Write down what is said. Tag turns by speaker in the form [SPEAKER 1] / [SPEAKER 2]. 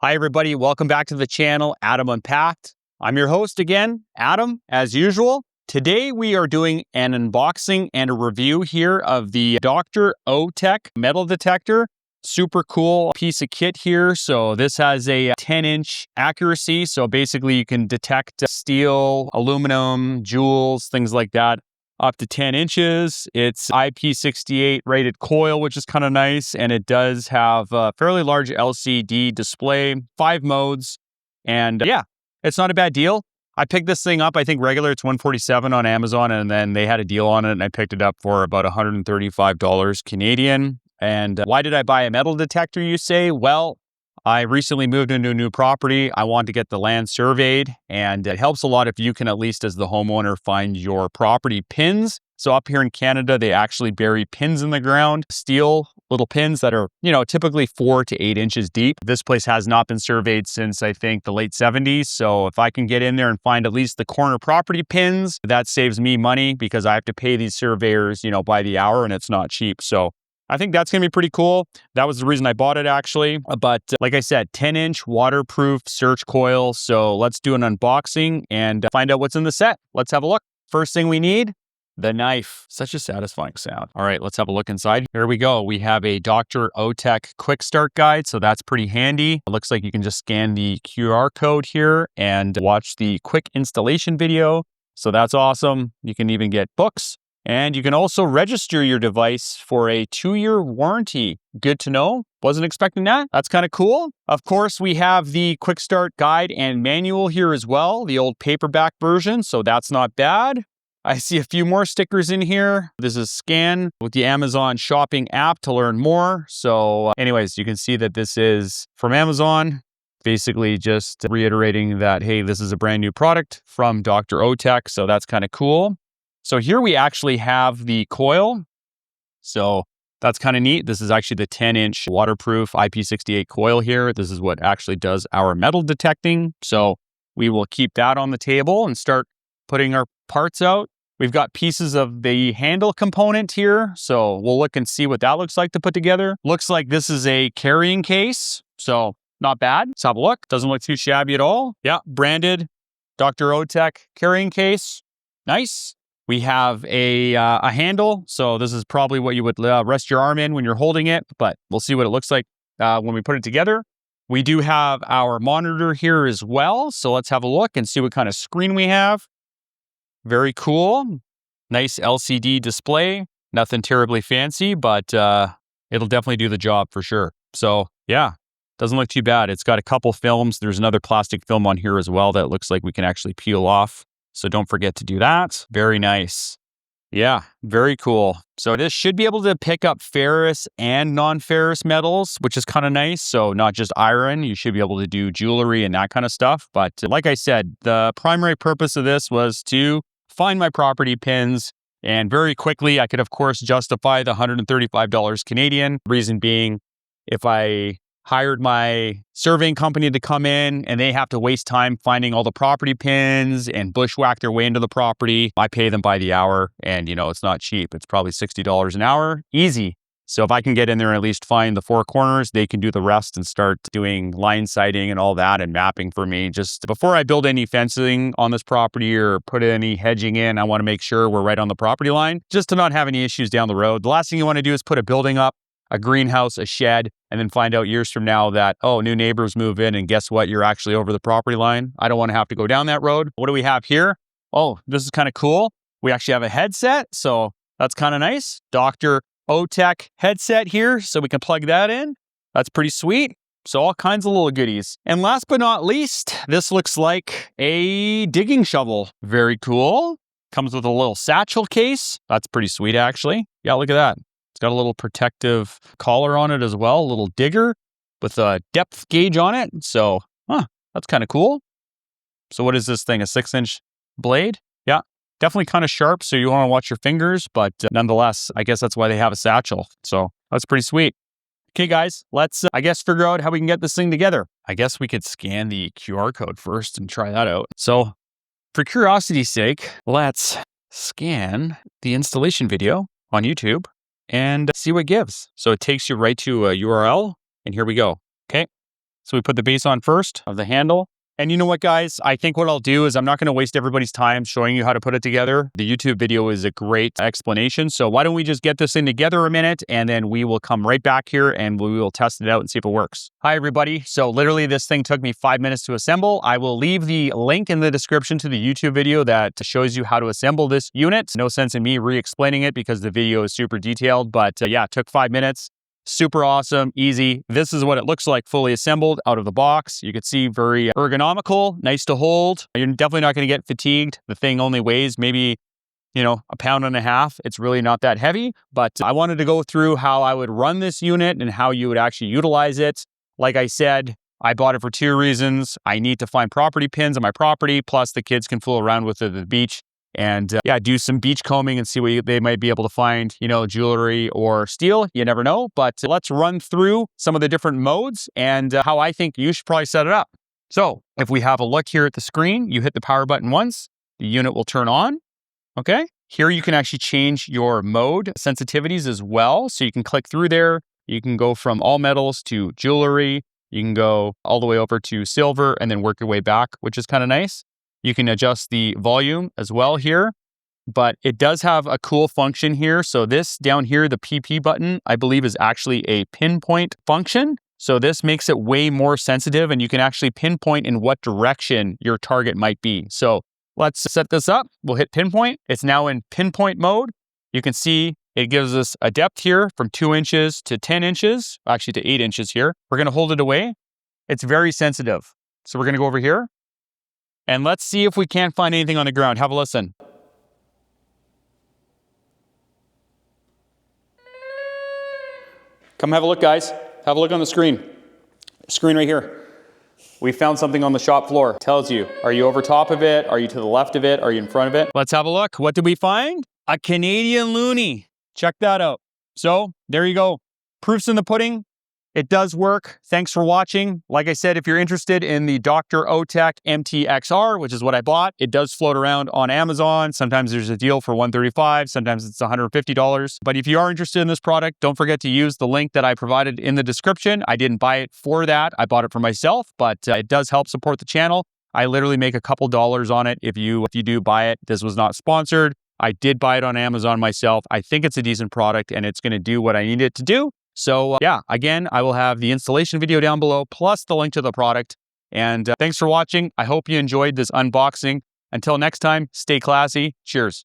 [SPEAKER 1] Hi, everybody. Welcome back to the channel, Adam Unpacked. I'm your host again, Adam, as usual. Today, we are doing an unboxing and a review here of the DR.ÖTEK metal detector. Super cool piece of kit here. So this has a 10-inch accuracy. So basically, you can detect steel, aluminum, jewels, things like that, up to 10 inches. It's IP68 rated coil, which is kind of nice. And it does have a fairly large LCD display, 5 modes. And yeah, it's not a bad deal. I picked this thing up, I think regular, it's $147 on Amazon. And then they had a deal on it and I picked it up for about $135 Canadian. And why did I buy a metal detector, you say? Well, I recently moved into a new property. I want to get the land surveyed, and it helps a lot if you can, at least as the homeowner, find your property pins. So up here in Canada, they actually bury pins in the ground, steel little pins that are, typically 4 to 8 inches deep. This place has not been surveyed since, I think, the late 70s. So if I can get in there and find at least the corner property pins, that saves me money because I have to pay these surveyors, by the hour, and it's not cheap. So I think that's going to be pretty cool. That was the reason I bought it, actually. But like I said, 10-inch waterproof search coil. So let's do an unboxing and find out what's in the set. Let's have a look. First thing we need, the knife. Such a satisfying sound. All right, let's have a look inside. Here we go. We have a DR.ÖTEK quick start guide. So that's pretty handy. It looks like you can just scan the QR code here and watch the quick installation video. So that's awesome. You can even get books. And you can also register your device for a 2-year warranty. Good to know. Wasn't expecting that. That's kind of cool. Of course, we have the quick start guide and manual here as well, the old paperback version. So that's not bad. I see a few more stickers in here. This is scan with the Amazon shopping app to learn more. So anyways, you can see that this is from Amazon. Basically just reiterating that, hey, this is a brand new product from DR.ÖTEK. So that's kind of cool. So here we actually have the coil. So that's kind of neat. This is actually the 10-inch waterproof IP68 coil here. This is what actually does our metal detecting. So we will keep that on the table and start putting our parts out. We've got pieces of the handle component here. So we'll look and see what that looks like to put together. Looks like this is a carrying case. So not bad. Let's have a look. Doesn't look too shabby at all. Yeah, branded DR.ÖTEK carrying case. Nice. We have a handle, so this is probably what you would rest your arm in when you're holding it, but we'll see what it looks like when we put it together. We do have our monitor here as well, so let's have a look and see what kind of screen we have. Very cool. Nice LCD display. Nothing terribly fancy, but it'll definitely do the job for sure. So yeah, doesn't look too bad. It's got a couple films. There's another plastic film on here as well that looks like we can actually peel off. So don't forget to do that. Very nice. Yeah, very cool. So this should be able to pick up ferrous and non-ferrous metals, which is kind of nice. So not just iron, you should be able to do jewelry and that kind of stuff. But like I said, the primary purpose of this was to find my property pins. And very quickly, I could, of course, justify the $135 Canadian. Reason being, if I hired my surveying company to come in and they have to waste time finding all the property pins and bushwhack their way into the property. I pay them by the hour and, it's not cheap. It's probably $60 an hour. Easy. So if I can get in there and at least find the 4 corners, they can do the rest and start doing line sighting and all that and mapping for me. Just before I build any fencing on this property or put any hedging in, I want to make sure we're right on the property line just to not have any issues down the road. The last thing you want to do is put a building up, a greenhouse, a shed, and then find out years from now that, new neighbors move in and guess what? You're actually over the property line. I don't want to have to go down that road. What do we have here? Oh, this is kind of cool. We actually have a headset. So that's kind of nice. DR.ÖTEK headset here. So we can plug that in. That's pretty sweet. So all kinds of little goodies. And last but not least, this looks like a digging shovel. Very cool. Comes with a little satchel case. That's pretty sweet, actually. Yeah, look at that. It's got a little protective collar on it as well, a little digger with a depth gauge on it. So, that's kind of cool. So what is this thing, a 6-inch blade? Yeah, definitely kind of sharp, so you want to watch your fingers, but nonetheless, I guess that's why they have a satchel. So that's pretty sweet. Okay, guys, let's, figure out how we can get this thing together. I guess we could scan the QR code first and try that out. So for curiosity's sake, let's scan the installation video on YouTube and see what it gives. So it takes you right to a URL, and here we go. Okay, So we put the base on first of the handle. And you know what, guys? I think what I'll do is I'm not going to waste everybody's time showing you how to put it together. The YouTube video is a great explanation. So why don't we just get this thing together a minute, and then we will come right back here and we will test it out and see if it works. Hi, everybody. So literally this thing took me 5 minutes to assemble. I will leave the link in the description to the YouTube video that shows you how to assemble this unit. No sense in me re-explaining it because the video is super detailed, but yeah, it took 5 minutes. Super awesome, easy. This is what it looks like fully assembled out of the box. You can see very ergonomical, nice to hold. You're definitely not going to get fatigued. The thing only weighs maybe, you know, 1.5 pounds. It's really not that heavy, but I wanted to go through how I would run this unit and how you would actually utilize it. Like I said, I bought it for 2 reasons. I need to find property pins on my property, plus the kids can fool around with it at the beach. And yeah, do some beach combing and see what they might be able to find, you know, jewelry or steel. You never know. But let's run through some of the different modes and how I think you should probably set it up. So if we have a look here at the screen, you hit the power button once, the unit will turn on. Okay. Here you can actually change your mode sensitivities as well. So you can click through there. You can go from all metals to jewelry. You can go all the way over to silver and then work your way back, which is kind of nice. You can adjust the volume as well here, but it does have a cool function here. So this down here, the PP button, I believe is actually a pinpoint function. So this makes it way more sensitive and you can actually pinpoint in what direction your target might be. So let's set this up. We'll hit pinpoint. It's now in pinpoint mode. You can see it gives us a depth here from 2 inches to 10 inches, actually to 8 inches here. We're going to hold it away. It's very sensitive. So we're going to go over here. And let's see if we can't find anything on the ground. Have a listen. Come have a look, guys. Have a look on the screen. Screen right here. We found something on the shop floor. It tells you, are you over top of it? Are you to the left of it? Are you in front of it? Let's have a look. What did we find? A Canadian loonie. Check that out. So there you go. Proof's in the pudding. It does work. Thanks for watching. Like I said, if you're interested in the DR.ÖTEK MTXR, which is what I bought, it does float around on Amazon. Sometimes there's a deal for $135, sometimes it's $150. But if you are interested in this product, don't forget to use the link that I provided in the description. I didn't buy it for that. I bought it for myself, but it does help support the channel. I literally make a couple dollars on it if you do buy it. This was not sponsored. I did buy it on Amazon myself. I think it's a decent product and it's going to do what I need it to do. So yeah, again, I will have the installation video down below, plus the link to the product. And thanks for watching. I hope you enjoyed this unboxing. Until next time, stay classy. Cheers.